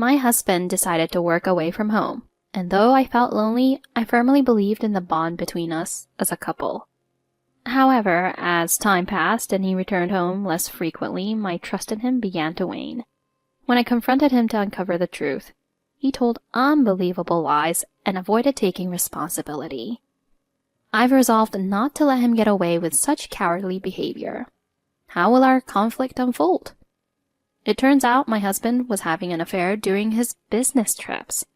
My husband decided to work away from home, and though I felt lonely, I firmly believed in the bond between us as a couple. However, as time passed and he returned home less frequently, my trust in him began to wane. When I confronted him to uncover the truth, he told unbelievable lies and avoided taking responsibility. I've resolved not to let him get away with such cowardly behavior. How will our conflict unfold? It turns out my husband was having an affair during his business trips.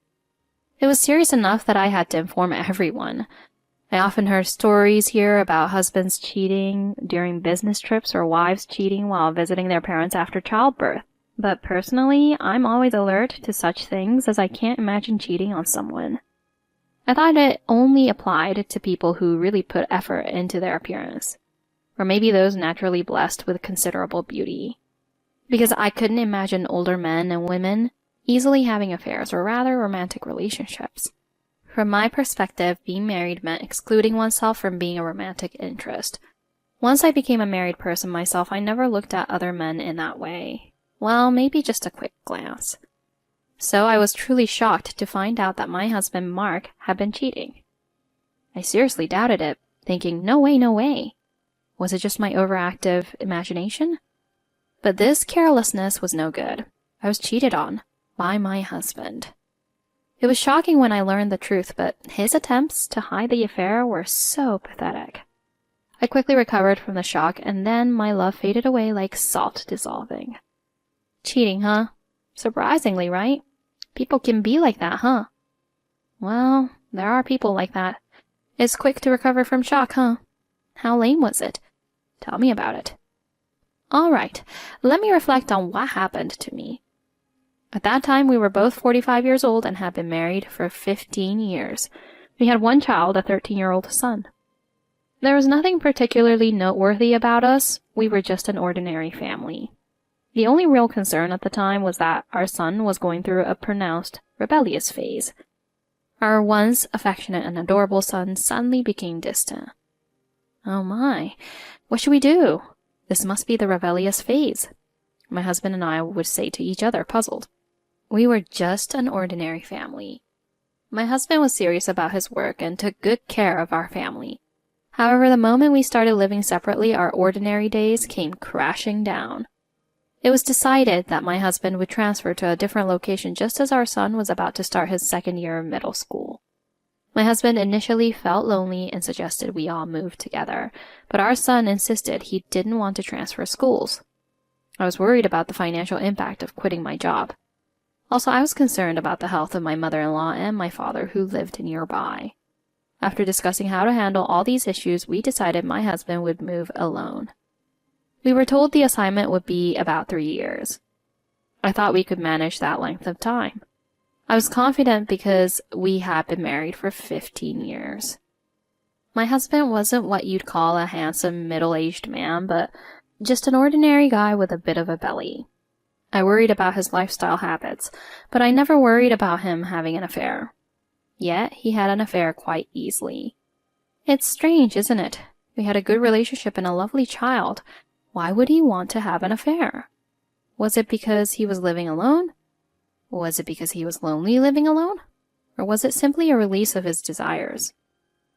It was serious enough that I had to inform everyone. I often heard stories here about husbands cheating during business trips or wives cheating while visiting their parents after childbirth. But personally, I'm always alert to such things as I can't imagine cheating on someone. I thought it only applied to people who really put effort into their appearance, or maybe those naturally blessed with considerable beauty. Because I couldn't imagine older men and women easily having affairs or rather romantic relationships. From my perspective, being married meant excluding oneself from being a romantic interest. Once I became a married person myself, I never looked at other men in that way. Well, maybe just a quick glance. So I was truly shocked to find out that my husband, Mark, had been cheating. I seriously doubted it, thinking, no way, no way. Was it just my overactive imagination? But this carelessness was no good. I was cheated on by my husband. It was shocking when I learned the truth, but his attempts to hide the affair were so pathetic. I quickly recovered from the shock, and then my love faded away like salt dissolving. Cheating, huh? Surprisingly, right? People can be like that, huh? Well, there are people like that. It's quick to recover from shock, huh? How lame was it? Tell me about it. All right, let me reflect on what happened to me. At that time, we were both 45 years old and had been married for 15 years. We had one child, a 13-year-old son. There was nothing particularly noteworthy about us. We were just an ordinary family. The only real concern at the time was that our son was going through a pronounced rebellious phase. Our once affectionate and adorable son suddenly became distant. Oh my, what should we do? This must be the rebellious phase, my husband and I would say to each other, puzzled. We were just an ordinary family. My husband was serious about his work and took good care of our family. However, the moment we started living separately, our ordinary days came crashing down. It was decided that my husband would transfer to a different location just as our son was about to start his second year of middle school. My husband initially felt lonely and suggested we all move together, but our son insisted he didn't want to transfer schools. I was worried about the financial impact of quitting my job. Also, I was concerned about the health of my mother-in-law and my father who lived nearby. After discussing how to handle all these issues, we decided my husband would move alone. We were told the assignment would be about 3 years. I thought we could manage that length of time. I was confident because we had been married for 15 years. My husband wasn't what you'd call a handsome middle-aged man, but just an ordinary guy with a bit of a belly. I worried about his lifestyle habits, but I never worried about him having an affair. Yet, he had an affair quite easily. It's strange, isn't it? We had a good relationship and a lovely child. Why would he want to have an affair? Was it because he was living alone? Was it because he was lonely living alone? Or was it simply a release of his desires?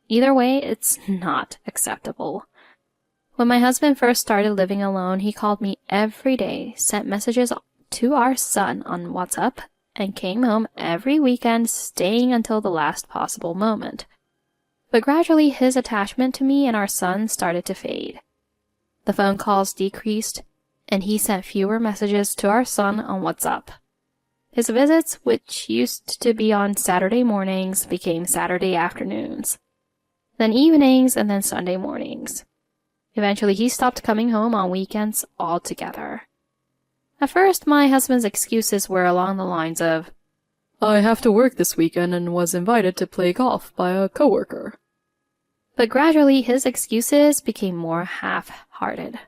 Either way, it's not acceptable. When my husband first started living alone, he called me every day, sent messages to our son on WhatsApp, and came home every weekend, staying until the last possible moment. But gradually, his attachment to me and our son started to fade. The phone calls decreased, and he sent fewer messages to our son on WhatsApp. His visits, which used to be on Saturday mornings, became Saturday afternoons, then evenings, and then Sunday mornings. Eventually, he stopped coming home on weekends altogether. At first, my husband's excuses were along the lines of, "I have to work this weekend and was invited to play golf by a coworker." But gradually, his excuses became more half-hearted.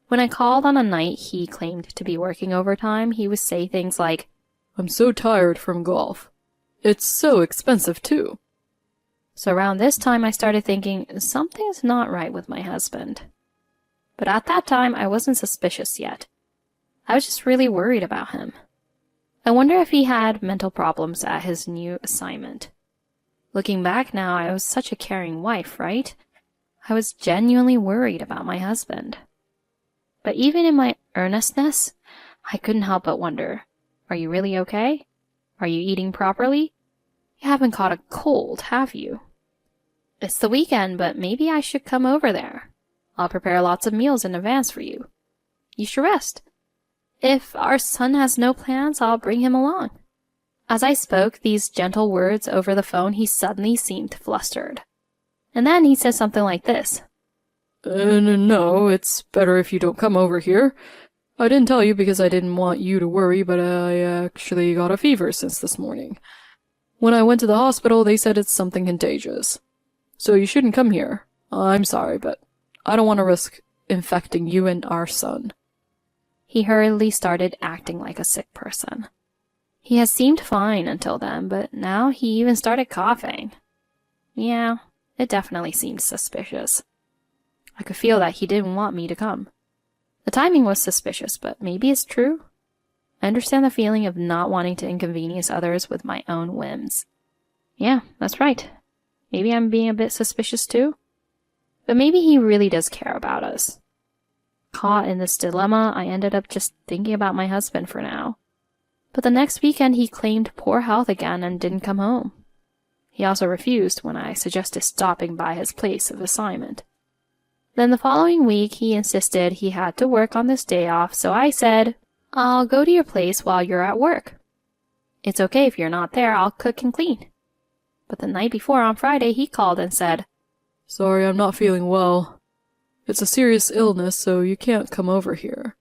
When I called on a night he claimed to be working overtime, he would say things like, "I'm so tired from golf. It's so expensive, too." So around this time, I started thinking, something's not right with my husband. But at that time, I wasn't suspicious yet. I was just really worried about him. I wonder if he had mental problems at his new assignment. Looking back now, I was such a caring wife, right? I was genuinely worried about my husband. But even in my earnestness, I couldn't help but wonder, are you really okay? Are you eating properly? You haven't caught a cold, have you? It's the weekend, but maybe I should come over there. I'll prepare lots of meals in advance for you. You should rest. If our son has no plans, I'll bring him along. As I spoke these gentle words over the phone, he suddenly seemed flustered. And then he said something like this. No, it's better if you don't come over here. I didn't tell you because I didn't want you to worry, but I actually got a fever since this morning. When I went to the hospital, they said it's something contagious. So you shouldn't come here. I'm sorry, but I don't want to risk infecting you and our son. He hurriedly started acting like a sick person. He had seemed fine until then, but now he even started coughing. Yeah, it definitely seemed suspicious. I could feel that he didn't want me to come. The timing was suspicious, but maybe it's true. I understand the feeling of not wanting to inconvenience others with my own whims. Yeah, that's right. Maybe I'm being a bit suspicious too. But maybe he really does care about us. Caught in this dilemma, I ended up just thinking about my husband for now. But the next weekend he claimed poor health again and didn't come home. He also refused when I suggested stopping by his place of assignment. Then the following week he insisted he had to work on this day off, so I said, I'll go to your place while you're at work. It's okay if you're not there, I'll cook and clean. But the night before on Friday he called and said, Sorry, I'm not feeling well. It's a serious illness, so you can't come over here.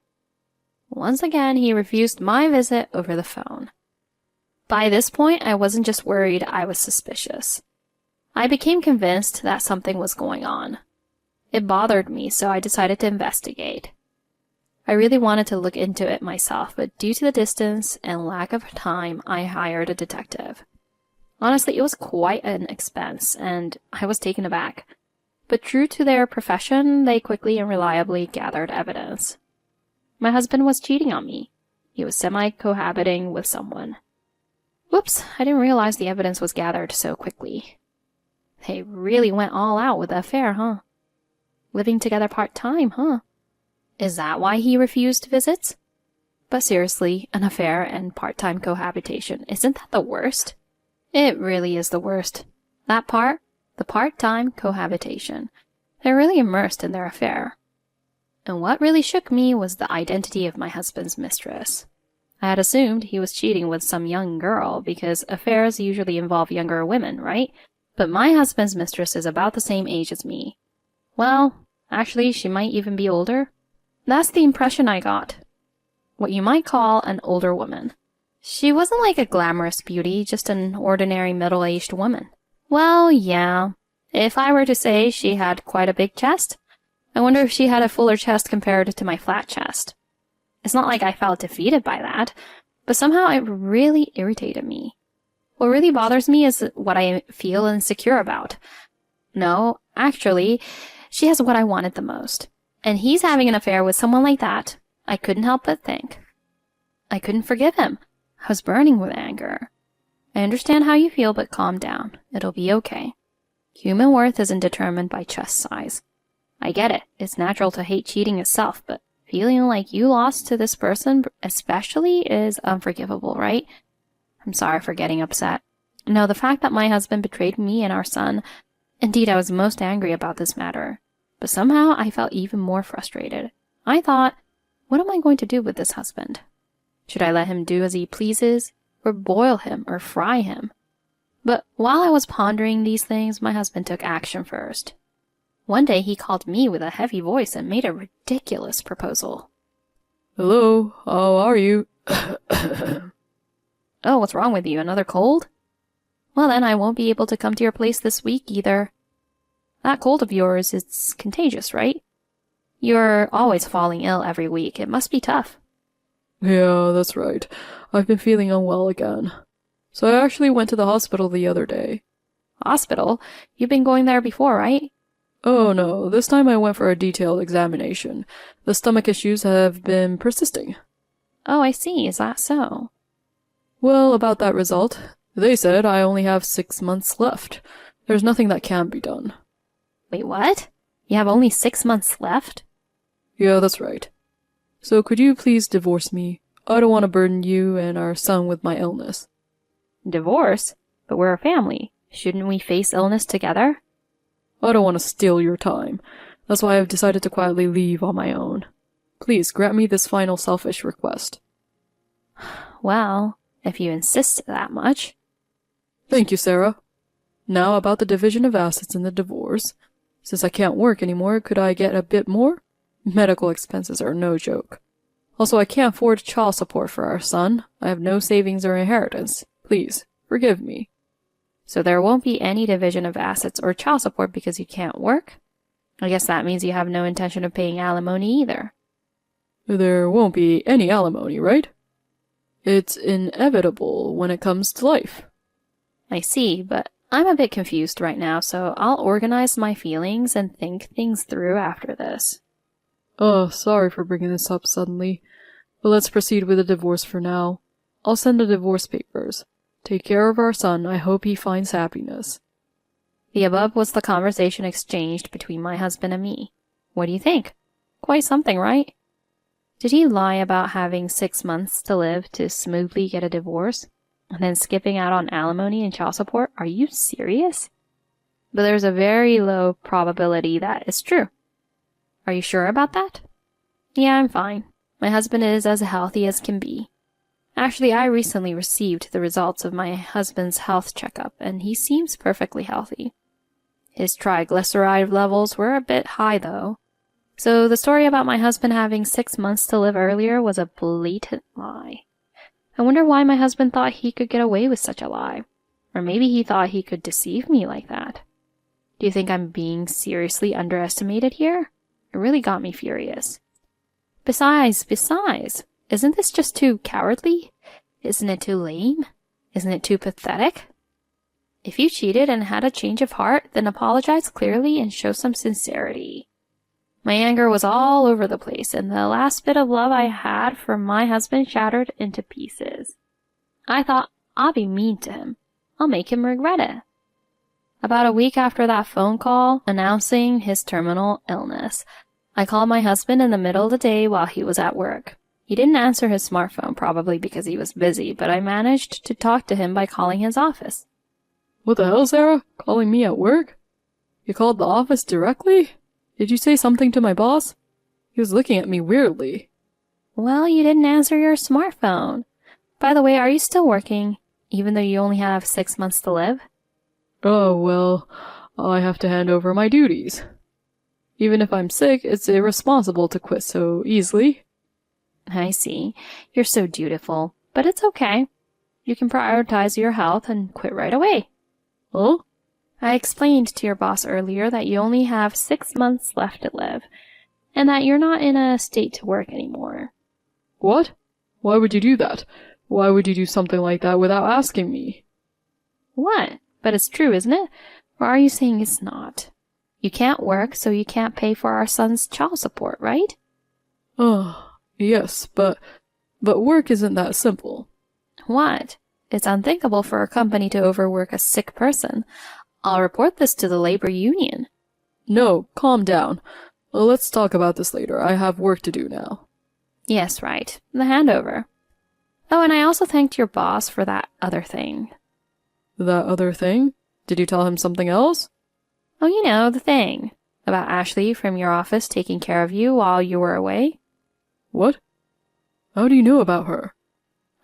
Once again, he refused my visit over the phone. By this point, I wasn't just worried, I was suspicious. I became convinced that something was going on. It bothered me, so I decided to investigate. I really wanted to look into it myself, but due to the distance and lack of time, I hired a detective. Honestly, it was quite an expense, and I was taken aback. But true to their profession, they quickly and reliably gathered evidence. My husband was cheating on me. He was semi-cohabiting with someone. Whoops, I didn't realize the evidence was gathered so quickly. They really went all out with the affair, huh? Living together part-time, huh? Is that why he refused visits? But seriously, an affair and part-time cohabitation, isn't that the worst? It really is the worst. That part, the part-time cohabitation. They're really immersed in their affair. And what really shook me was the identity of my husband's mistress. I had assumed he was cheating with some young girl because affairs usually involve younger women, right? But my husband's mistress is about the same age as me. Well, actually, she might even be older. That's the impression I got. What you might call an older woman. She wasn't like a glamorous beauty, just an ordinary middle-aged woman. Well, yeah. If I were to say she had quite a big chest, I wonder if she had a fuller chest compared to my flat chest. It's not like I felt defeated by that, but somehow it really irritated me. What really bothers me is what I feel insecure about. No, actually, she has what I wanted the most. And he's having an affair with someone like that. I couldn't help but think. I couldn't forgive him. I was burning with anger. I understand how you feel, but calm down. It'll be okay. Human worth isn't determined by chest size. I get it. It's natural to hate cheating itself, but feeling like you lost to this person especially is unforgivable, right? I'm sorry for getting upset. No, the fact that my husband betrayed me and our son, indeed I was most angry about this matter. But somehow I felt even more frustrated. I thought, what am I going to do with this husband? Should I let him do as he pleases, or boil him, or fry him? But while I was pondering these things, my husband took action first. One day he called me with a heavy voice and made a ridiculous proposal. Hello, how are you? Oh, what's wrong with you? Another cold? Well then, I won't be able to come to your place this week either. That cold of yours, it's contagious, right? You're always falling ill every week. It must be tough. Yeah, that's right. I've been feeling unwell again. So I actually went to the hospital the other day. Hospital? You've been going there before, right? Oh no, this time I went for a detailed examination. The stomach issues have been persisting. Oh, I see. Is that so? Well, about that result, they said I only have 6 months left. There's nothing that can be done. Wait, what? You have only 6 months left? Yeah, that's right. So could you please divorce me? I don't want to burden you and our son with my illness. Divorce? But we're a family. Shouldn't we face illness together? I don't want to steal your time. That's why I've decided to quietly leave on my own. Please grant me this final selfish request. Well, if you insist that much. Thank you, Sarah. Now about the division of assets in the divorce. Since I can't work anymore, could I get a bit more? Medical expenses are no joke. Also, I can't afford child support for our son. I have no savings or inheritance. Please, forgive me. So there won't be any division of assets or child support because you can't work? I guess that means you have no intention of paying alimony either. There won't be any alimony, right? It's inevitable when it comes to life. I see, but I'm a bit confused right now, so I'll organize my feelings and think things through after this. Oh, sorry for bringing this up suddenly, but let's proceed with the divorce for now. I'll send the divorce papers. Take care of our son. I hope he finds happiness. The above was the conversation exchanged between my husband and me. What do you think? Quite something, right? Did he lie about having 6 months to live to smoothly get a divorce? And then skipping out on alimony and child support? Are you serious? But there's a very low probability that is true. Are you sure about that? Yeah, I'm fine. My husband is as healthy as can be. Actually, I recently received the results of my husband's health checkup, and he seems perfectly healthy. His triglyceride levels were a bit high, though. So the story about my husband having 6 months to live earlier was a blatant lie. I wonder why my husband thought he could get away with such a lie. Or maybe he thought he could deceive me like that. Do you think I'm being seriously underestimated here? It really got me furious. Besides, isn't this just too cowardly? Isn't it too lame? Isn't it too pathetic? If you cheated and had a change of heart, then apologize clearly and show some sincerity. My anger was all over the place, and the last bit of love I had for my husband shattered into pieces. I thought, I'll be mean to him. I'll make him regret it. About a week after that phone call announcing his terminal illness, I called my husband in the middle of the day while he was at work. He didn't answer his smartphone, probably because he was busy, but I managed to talk to him by calling his office. What the hell, Sarah? Calling me at work? You called the office directly? Did you say something to my boss? He was looking at me weirdly. Well, you didn't answer your smartphone. By the way, are you still working, even though you only have 6 months to live? Oh, well, I have to hand over my duties. Even if I'm sick, it's irresponsible to quit so easily. I see. You're so dutiful, but it's okay. You can prioritize your health and quit right away. Huh? I explained to your boss earlier that you only have 6 months left to live, and that you're not in a state to work anymore. What? Why would you do that? Why would you do something like that without asking me? What? But it's true, isn't it? Or are you saying it's not? You can't work, so you can't pay for our son's child support, right? Oh, yes, but work isn't that simple. What? It's unthinkable for a company to overwork a sick person. I'll report this to the labor union. No, calm down. Let's talk about this later. I have work to do now. Yes, right. The handover. Oh, and I also thanked your boss for that other thing. That other thing? Did you tell him something else? Oh, you know, the thing. About Ashley from your office taking care of you while you were away. What? How do you know about her?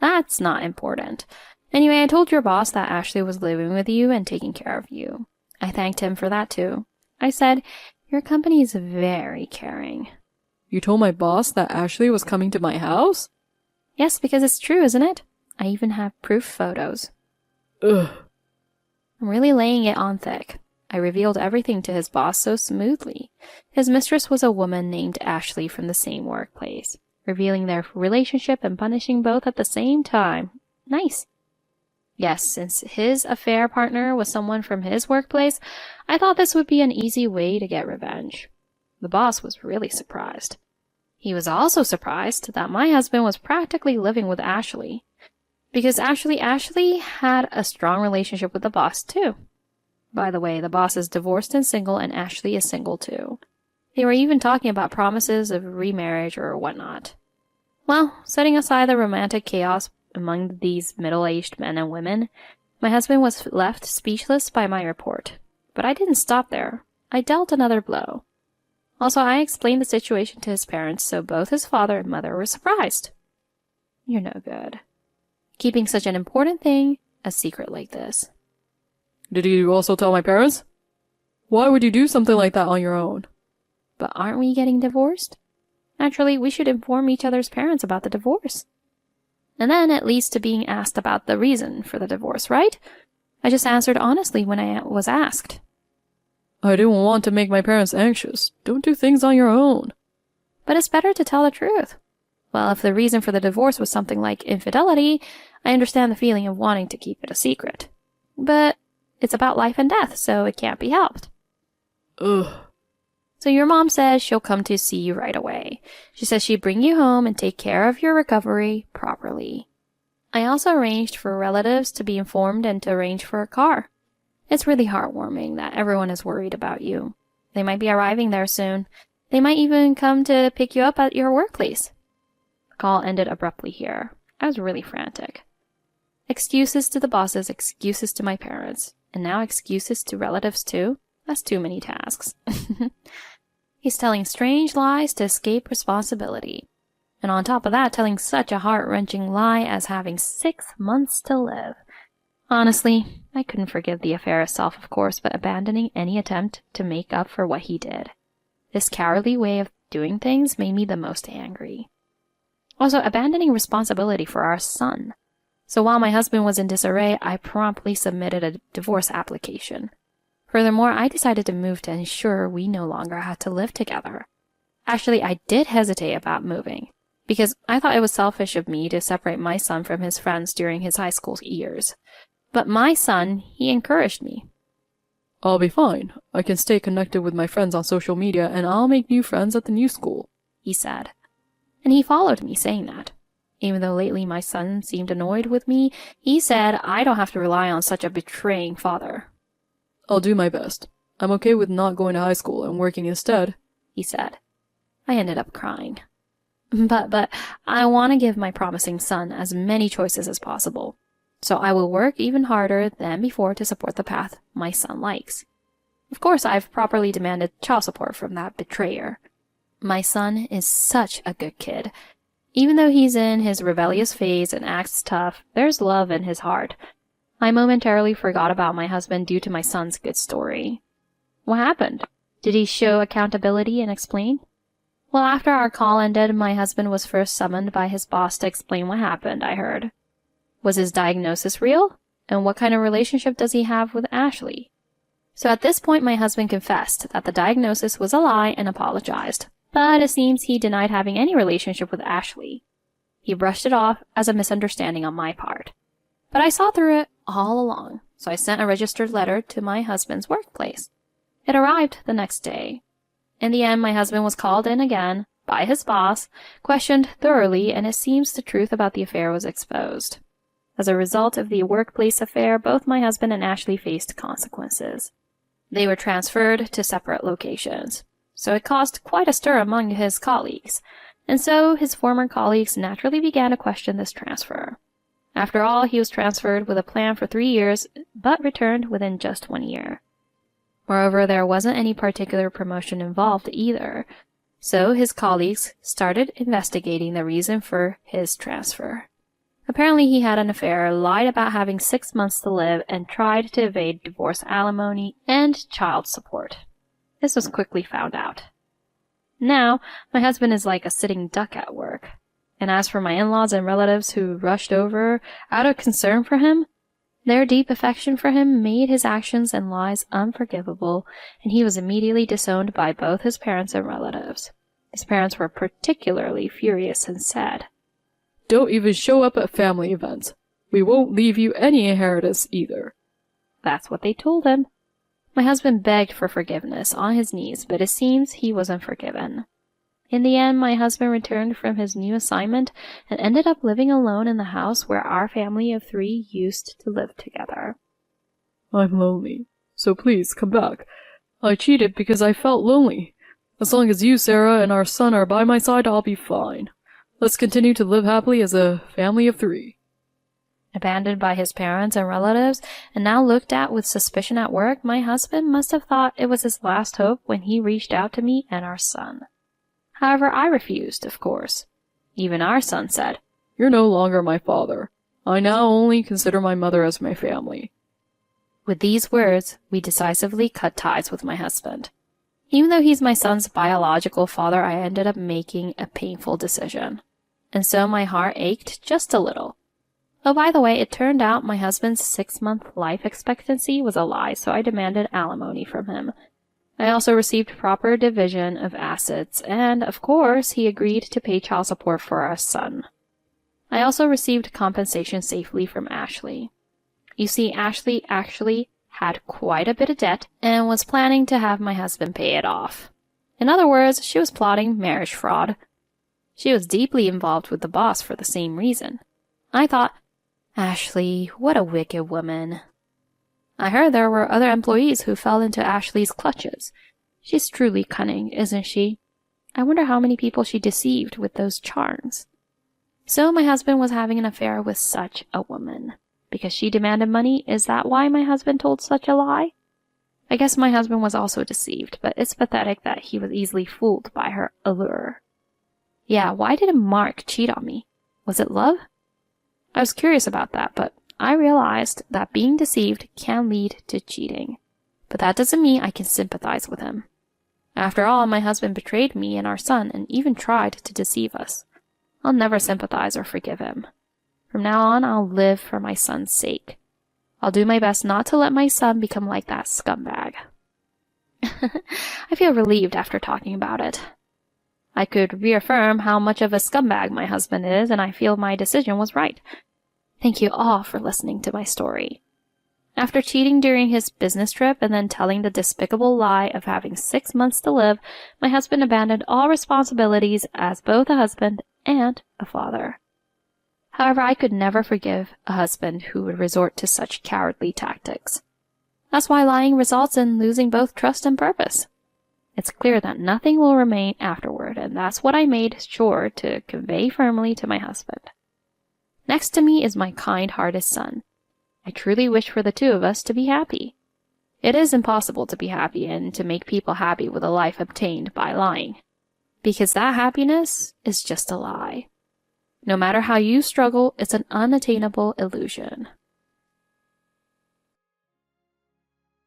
That's not important. Anyway, I told your boss that Ashley was living with you and taking care of you. I thanked him for that too. I said, your company is very caring. You told my boss that Ashley was coming to my house? Yes, because it's true, isn't it? I even have proof photos. Ugh. I'm really laying it on thick. I revealed everything to his boss so smoothly. His mistress was a woman named Ashley from the same workplace, revealing their relationship and punishing both at the same time. Nice. Yes, since his affair partner was someone from his workplace, I thought this would be an easy way to get revenge. The boss was really surprised. He was also surprised that my husband was practically living with Ashley. Because Ashley had a strong relationship with the boss, too. By the way, the boss is divorced and single, and Ashley is single, too. They were even talking about promises of remarriage or whatnot. Well, setting aside the romantic chaos among these middle-aged men and women, my husband was left speechless by my report. But I didn't stop there. I dealt another blow. Also, I explained the situation to his parents, so both his father and mother were surprised. You're no good. Keeping such an important thing a secret like this. Did you also tell my parents? Why would you do something like that on your own? But aren't we getting divorced? Naturally, we should inform each other's parents about the divorce. And then it leads to being asked about the reason for the divorce, right? I just answered honestly when I was asked. I didn't want to make my parents anxious. Don't do things on your own. But it's better to tell the truth. Well, if the reason for the divorce was something like infidelity, I understand the feeling of wanting to keep it a secret. But it's about life and death, so it can't be helped. Ugh. So your mom says she'll come to see you right away. She says she'd bring you home and take care of your recovery properly. I also arranged for relatives to be informed and to arrange for a car. It's really heartwarming that everyone is worried about you. They might be arriving there soon. They might even come to pick you up at your workplace. The call ended abruptly here. I was really frantic. Excuses to the bosses, excuses to my parents, and now excuses to relatives too? That's too many tasks. He's telling strange lies to escape responsibility. And on top of that, telling such a heart-wrenching lie as having 6 months to live. Honestly, I couldn't forgive the affair itself, of course, but abandoning any attempt to make up for what he did. This cowardly way of doing things made me the most angry. Also, abandoning responsibility for our son. So while my husband was in disarray, I promptly submitted a divorce application. Furthermore, I decided to move to ensure we no longer had to live together. Actually, I did hesitate about moving, because I thought it was selfish of me to separate my son from his friends during his high school years. But my son, he encouraged me. I'll be fine. I can stay connected with my friends on social media, and I'll make new friends at the new school, he said. And he followed me saying that. Even though lately my son seemed annoyed with me, he said I don't have to rely on such a betraying father. I'll do my best. I'm okay with not going to high school and working instead, he said. I ended up crying. But I want to give my promising son as many choices as possible. So I will work even harder than before to support the path my son likes. Of course, I've properly demanded child support from that betrayer. My son is such a good kid. Even though he's in his rebellious phase and acts tough, there's love in his heart. I momentarily forgot about my husband due to my son's good story. What happened? Did he show accountability and explain? Well, after our call ended, my husband was first summoned by his boss to explain what happened, I heard. Was his diagnosis real? And what kind of relationship does he have with Ashley? So at this point, my husband confessed that the diagnosis was a lie and apologized. But it seems he denied having any relationship with Ashley. He brushed it off as a misunderstanding on my part. But I saw through it all along, so I sent a registered letter to my husband's workplace. It arrived the next day. In the end, my husband was called in again by his boss, questioned thoroughly, and it seems the truth about the affair was exposed. As a result of the workplace affair, both my husband and Ashley faced consequences. They were transferred to separate locations, so it caused quite a stir among his colleagues, and so his former colleagues naturally began to question this transfer. After all, he was transferred with a plan for 3 years, but returned within just 1 year. Moreover, there wasn't any particular promotion involved either, so his colleagues started investigating the reason for his transfer. Apparently he had an affair, lied about having 6 months to live, and tried to evade divorce alimony and child support. This was quickly found out. Now, my husband is like a sitting duck at work. And as for my in-laws and relatives who rushed over out of concern for him, their deep affection for him made his actions and lies unforgivable, and he was immediately disowned by both his parents and relatives. His parents were particularly furious and said, "Don't even show up at family events. We won't leave you any inheritance either." That's what they told him. My husband begged for forgiveness on his knees, but it seems he wasn't forgiven. In the end, my husband returned from his new assignment and ended up living alone in the house where our family of 3 used to live together. I'm lonely, so please come back. I cheated because I felt lonely. As long as you, Sarah, and our son are by my side, I'll be fine. Let's continue to live happily as a family of 3. Abandoned by his parents and relatives, and now looked at with suspicion at work, my husband must have thought it was his last hope when he reached out to me and our son. However, I refused, of course. Even our son said, You're no longer my father. I now only consider my mother as my family. With these words, we decisively cut ties with my husband. Even though he's my son's biological father, I ended up making a painful decision. And so my heart ached just a little. Oh, by the way, it turned out my husband's 6-month life expectancy was a lie, so I demanded alimony from him. I also received proper division of assets, and, of course, he agreed to pay child support for our son. I also received compensation safely from Ashley. You see, Ashley actually had quite a bit of debt and was planning to have my husband pay it off. In other words, she was plotting marriage fraud. She was deeply involved with the boss for the same reason. I thought, Ashley, what a wicked woman. I heard there were other employees who fell into Ashley's clutches. She's truly cunning, isn't she? I wonder how many people she deceived with those charms. So my husband was having an affair with such a woman. Because she demanded money, is that why my husband told such a lie? I guess my husband was also deceived, but it's pathetic that he was easily fooled by her allure. Yeah, why did Mark cheat on me? Was it love? I was curious about that, but I realized that being deceived can lead to cheating. But that doesn't mean I can sympathize with him. After all, my husband betrayed me and our son and even tried to deceive us. I'll never sympathize or forgive him. From now on, I'll live for my son's sake. I'll do my best not to let my son become like that scumbag. I feel relieved after talking about it. I could reaffirm how much of a scumbag my husband is, and I feel my decision was right. Thank you all for listening to my story. After cheating during his business trip and then telling the despicable lie of having 6 months to live, my husband abandoned all responsibilities as both a husband and a father. However, I could never forgive a husband who would resort to such cowardly tactics. That's why lying results in losing both trust and purpose. It's clear that nothing will remain afterward, and that's what I made sure to convey firmly to my husband. Next to me is my kind-hearted son. I truly wish for the 2 of us to be happy. It is impossible to be happy and to make people happy with a life obtained by lying. Because that happiness is just a lie. No matter how you struggle, it's an unattainable illusion.